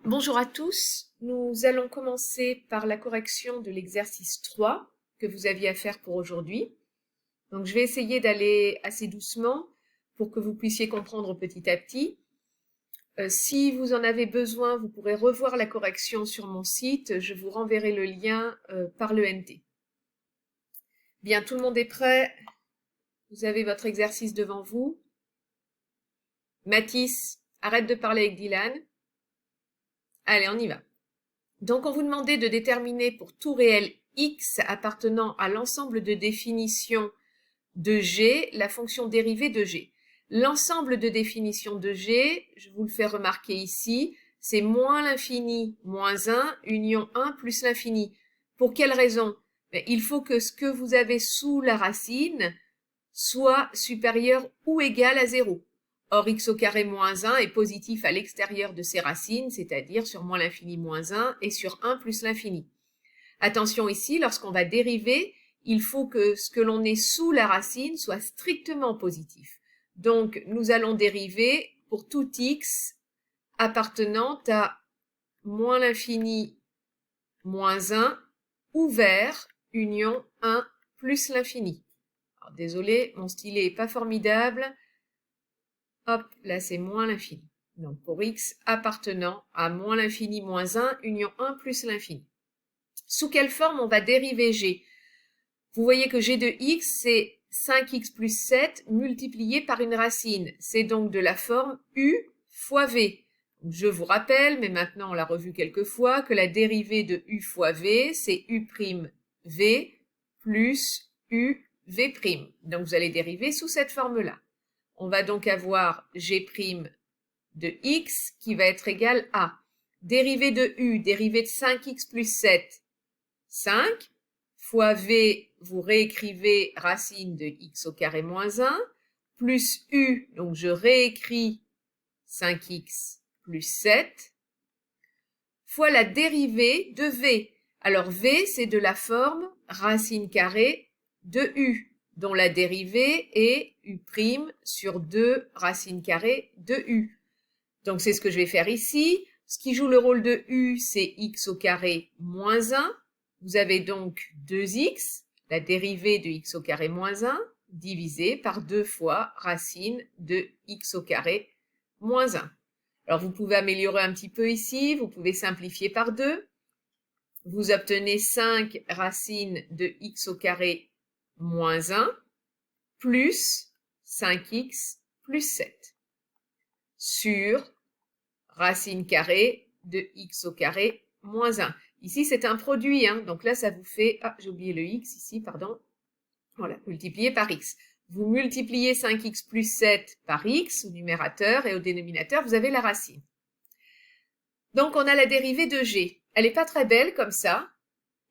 Bonjour à tous, nous allons commencer par la correction de l'exercice 3 que vous aviez à faire pour aujourd'hui. Donc je vais essayer d'aller assez doucement pour que vous puissiez comprendre petit à petit. Si vous en avez besoin, vous pourrez revoir la correction sur mon site, je vous renverrai le lien par l'ENT. Bien, tout le monde est prêt? Vous avez votre exercice devant vous. Mathis, arrête de parler avec Dylan. Allez, on y va. Donc, on vous demandait de déterminer pour tout réel x appartenant à l'ensemble de définitions de g, la fonction dérivée de g. L'ensemble de définitions de g, je vous le fais remarquer ici, c'est moins l'infini moins 1, union 1 plus l'infini. Pour quelle raison? Il faut que ce que vous avez sous la racine soit supérieur ou égal à 0. Or, x au carré moins 1 est positif à l'extérieur de ses racines, c'est-à-dire sur moins l'infini moins 1 et sur 1 plus l'infini. Attention ici, lorsqu'on va dériver, il faut que ce que l'on ait sous la racine soit strictement positif. Donc, nous allons dériver pour tout x appartenant à moins l'infini moins 1 ouvert union 1 plus l'infini. Désolé, mon stylet est pas formidable. Hop, là c'est moins l'infini. Donc pour x appartenant à moins l'infini moins 1, union 1 plus l'infini. Sous quelle forme on va dériver g? Vous voyez que g de x, c'est 5x plus 7 multiplié par une racine. C'est donc de la forme u fois v. Je vous rappelle, mais maintenant on l'a revu quelques fois, que la dérivée de u fois v, c'est u' v plus u v'. Donc vous allez dériver sous cette forme-là. On va donc avoir g' de x qui va être égal à dérivée de u, dérivée de 5x plus 7, 5, fois v, vous réécrivez racine de x au carré moins 1, plus u, donc je réécris 5x plus 7, fois la dérivée de v. Alors v, c'est de la forme racine carrée de u, dont la dérivée est u' sur 2 racine carrée de u. Donc c'est ce que je vais faire ici. Ce qui joue le rôle de u, c'est x au carré moins 1. Vous avez donc 2x, la dérivée de x au carré moins 1, divisé par 2 fois racine de x au carré moins 1. Alors vous pouvez améliorer un petit peu ici, vous pouvez simplifier par 2. Vous obtenez 5 racine de x au carré moins 1 plus 5x plus 7 sur racine carrée de x au carré moins 1. Ici, c'est un produit, hein, donc là, ça vous fait... Ah, j'ai oublié le x ici, pardon. Voilà, multiplié par x. Vous multipliez 5x plus 7 par x au numérateur et au dénominateur, vous avez la racine. Donc, on a la dérivée de g. Elle n'est pas très belle comme ça.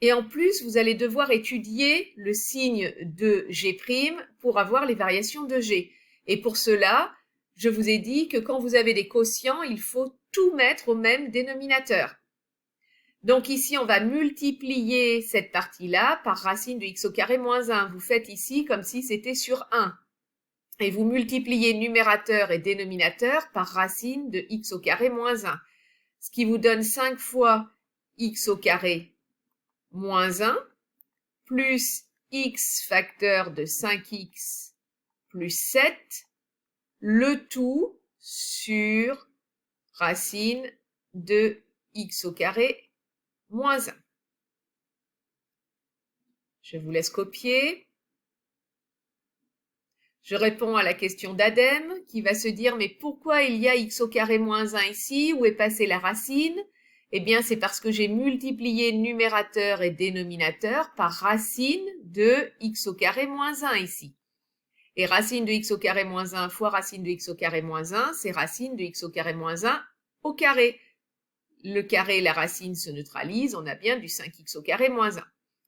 Et en plus, vous allez devoir étudier le signe de g' pour avoir les variations de g. Et pour cela, je vous ai dit que quand vous avez des quotients, il faut tout mettre au même dénominateur. Donc ici, on va multiplier cette partie-là par racine de x au carré moins 1. Vous faites ici comme si c'était sur 1. Et vous multipliez numérateur et dénominateur par racine de x au carré moins 1. Ce qui vous donne 5 fois x au carré moins 1 plus x facteur de 5x plus 7, le tout sur racine de x au carré moins 1. Je vous laisse copier. Je réponds à la question d'Adem qui va se dire mais pourquoi il y a x au carré moins 1 ici? Où est passée la racine? Eh bien, c'est parce que j'ai multiplié numérateur et dénominateur par racine de x au carré moins 1 ici. Et racine de x au carré moins 1 fois racine de x au carré moins 1, c'est racine de x au carré moins 1 au carré. Le carré et la racine se neutralisent, on a bien du 5x au carré moins 1.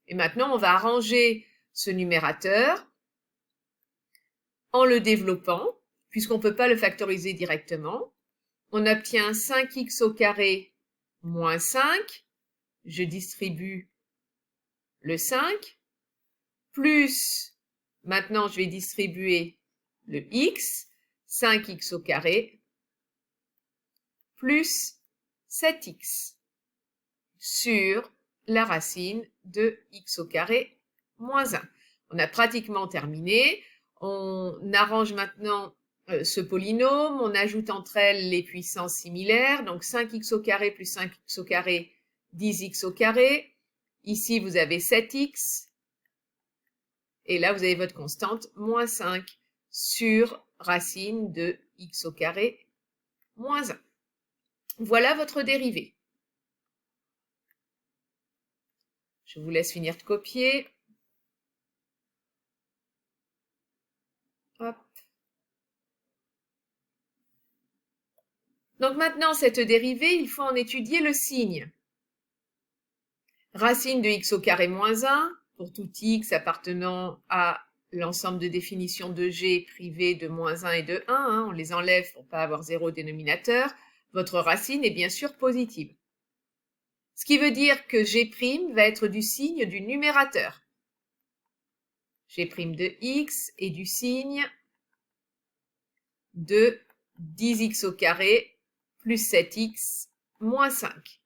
Et maintenant, on va arranger ce numérateur en le développant, puisqu'on ne peut pas le factoriser directement. On obtient 5x au carré moins 5, je distribue le 5, plus, maintenant je vais distribuer le x, 5x au carré, plus 7x sur la racine de x au carré moins 1. On a pratiquement terminé. On arrange maintenant ce polynôme, on ajoute entre elles les puissances similaires, donc 5x au carré plus 5x au carré, 10x au carré. Ici, vous avez 7x, et là, vous avez votre constante, moins 5 sur racine de x au carré moins 1. Voilà votre dérivée. Je vous laisse finir de copier. Hop. Donc maintenant, cette dérivée, il faut en étudier le signe. Racine de x au carré moins 1, pour tout x appartenant à l'ensemble de définitions de g privées de moins 1 et de 1, hein, on les enlève pour ne pas avoir zéro dénominateur, votre racine est bien sûr positive. Ce qui veut dire que g' va être du signe du numérateur. G' de x est du signe de 10x au carré plus 7x moins 5.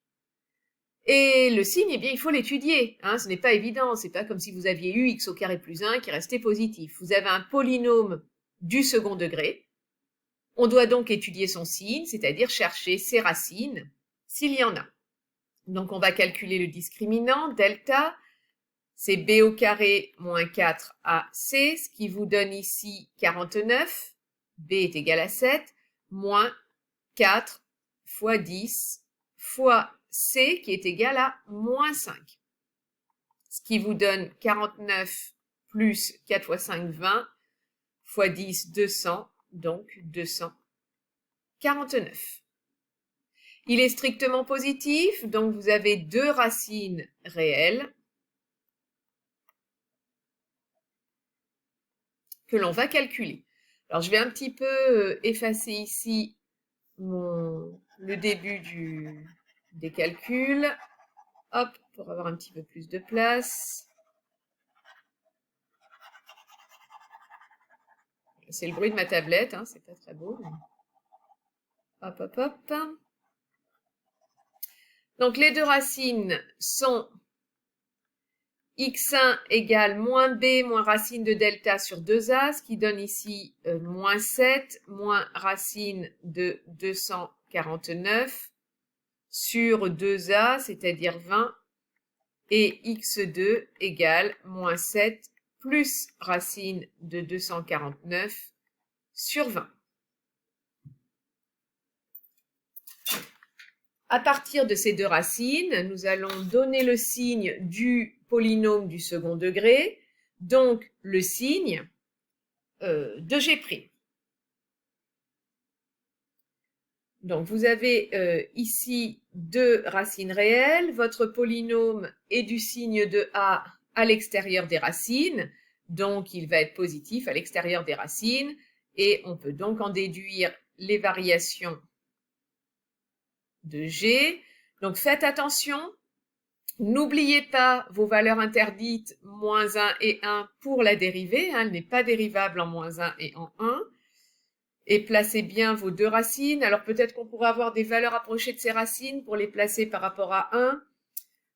Et le signe, eh bien, il faut l'étudier. Hein, ce n'est pas évident. C'est pas comme si vous aviez eu x au carré plus 1 qui restait positif. Vous avez un polynôme du second degré. On doit donc étudier son signe, c'est-à-dire chercher ses racines, s'il y en a. Donc, on va calculer le discriminant, delta. C'est b au carré moins 4ac, ce qui vous donne ici 49. B est égal à 7, moins 4 fois 10 fois c qui est égal à moins 5. Ce qui vous donne 49 plus 4 fois 5, 20, fois 10, 200, donc 249. Il est strictement positif, donc vous avez deux racines réelles que l'on va calculer. Alors je vais un petit peu effacer ici le début des calculs. Hop, pour avoir un petit peu plus de place. C'est le bruit de ma tablette, hein, c'est pas très beau. Mais... Hop, hop, hop. Donc les deux racines sont x1 égale moins b moins racine de delta sur 2a, ce qui donne ici moins 7 moins racine de 249 sur 2a, c'est-à-dire 20, et x2 égale moins 7 plus racine de 249 sur 20. À partir de ces deux racines, nous allons donner le signe du polynôme du second degré, donc le signe de g'. Donc vous avez ici deux racines réelles, votre polynôme est du signe de a à l'extérieur des racines, donc il va être positif à l'extérieur des racines, et on peut donc en déduire les variations de g. Donc faites attention, n'oubliez pas vos valeurs interdites, moins 1 et 1 pour la dérivée, hein, elle n'est pas dérivable en moins 1 et en 1. Et placez bien vos deux racines. Alors peut-être qu'on pourrait avoir des valeurs approchées de ces racines pour les placer par rapport à 1.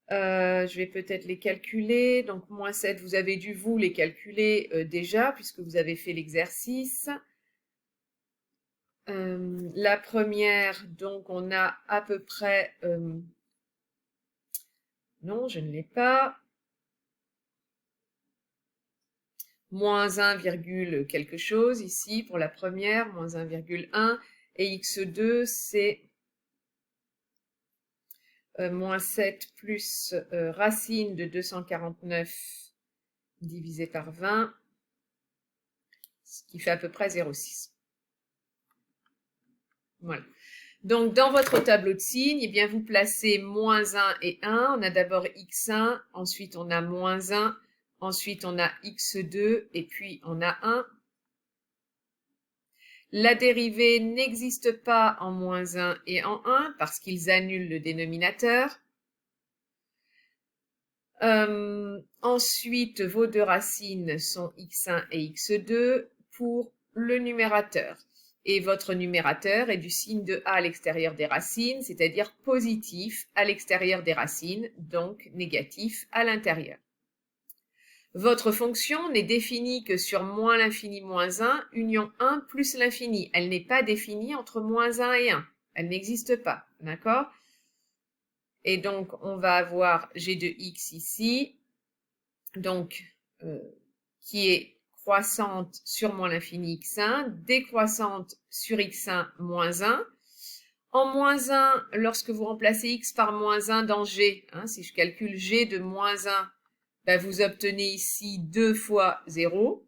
Je vais peut-être les calculer. Donc moins 7, vous avez dû vous les calculer déjà puisque vous avez fait l'exercice. La première, donc on a à peu près... non, je ne l'ai pas. Moins 1, quelque chose ici pour la première, moins 1,1. Et x2, c'est moins 7 plus racine de 249 divisé par 20, ce qui fait à peu près 0,6. Voilà. Donc, dans votre tableau de signes, eh bien, vous placez moins 1 et 1. On a d'abord x1, ensuite on a moins 1, ensuite on a x2, et puis on a 1. La dérivée n'existe pas en moins 1 et en 1 parce qu'ils annulent le dénominateur. Ensuite, vos deux racines sont x1 et x2 pour le numérateur. Et votre numérateur est du signe de a à l'extérieur des racines, c'est-à-dire positif à l'extérieur des racines, donc négatif à l'intérieur. Votre fonction n'est définie que sur moins l'infini moins 1, union 1 plus l'infini. Elle n'est pas définie entre moins 1 et 1. Elle n'existe pas, d'accord? Et donc, on va avoir g de x ici, donc qui est croissante sur moins l'infini x1, décroissante sur x1 moins 1. En moins 1, lorsque vous remplacez x par moins 1 dans g, si je calcule g de moins 1, ben vous obtenez ici 2 fois 0.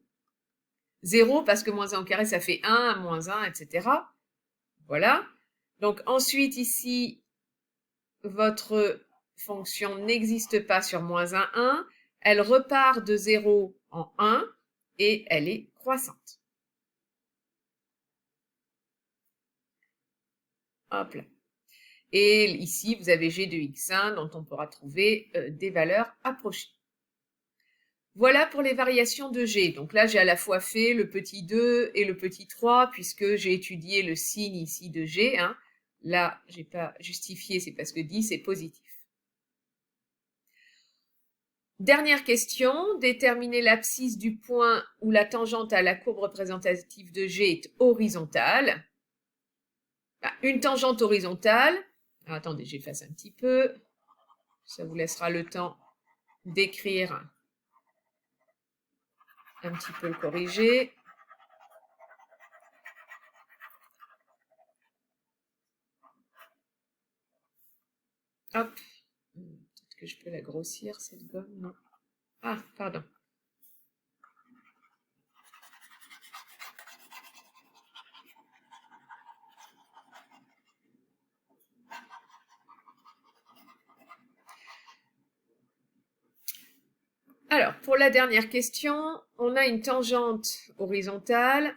0 parce que moins 1 au carré, ça fait 1, moins 1, etc. Voilà. Donc ensuite, ici, votre fonction n'existe pas sur moins 1, 1. Elle repart de 0 en 1 et elle est croissante. Hop là. Et ici, vous avez g de x1 dont on pourra trouver des valeurs approchées. Voilà pour les variations de g. Donc là, j'ai à la fois fait le petit 2 et le petit 3 puisque j'ai étudié le signe ici de g. Là, je n'ai pas justifié, c'est parce que 10 est positif. Dernière question, déterminer l'abscisse du point où la tangente à la courbe représentative de g est horizontale. Une tangente horizontale, attendez, j'efface un petit peu, ça vous laissera le temps d'écrire un petit peu le corriger. Hop, peut-être que je peux la grossir cette gomme, non? Ah, pardon. Alors, pour la dernière question, on a une tangente horizontale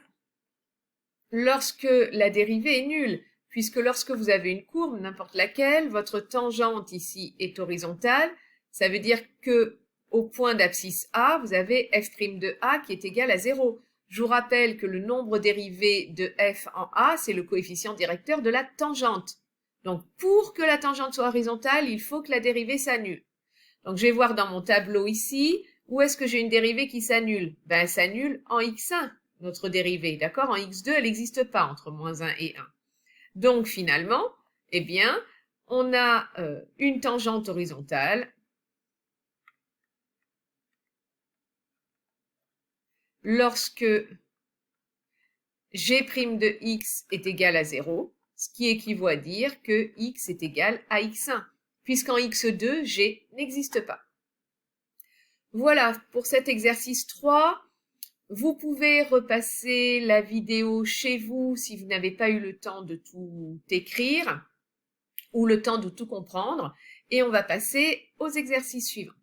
lorsque la dérivée est nulle, puisque lorsque vous avez une courbe, n'importe laquelle, votre tangente ici est horizontale, ça veut dire que au point d'abscisse A, vous avez f' de A qui est égal à 0. Je vous rappelle que le nombre dérivé de f en A, c'est le coefficient directeur de la tangente. Donc, pour que la tangente soit horizontale, il faut que la dérivée s'annule. Donc, je vais voir dans mon tableau ici, où est-ce que j'ai une dérivée qui s'annule? Ben, elle s'annule en x1, notre dérivée, d'accord? En x2, elle n'existe pas entre moins 1 et 1. Donc, finalement, eh bien, on a une tangente horizontale lorsque g' de x est égal à 0, ce qui équivaut à dire que x est égal à x1, puisqu'en x2, g n'existe pas. Voilà pour cet exercice 3. Vous pouvez repasser la vidéo chez vous si vous n'avez pas eu le temps de tout écrire ou le temps de tout comprendre. Et on va passer aux exercices suivants.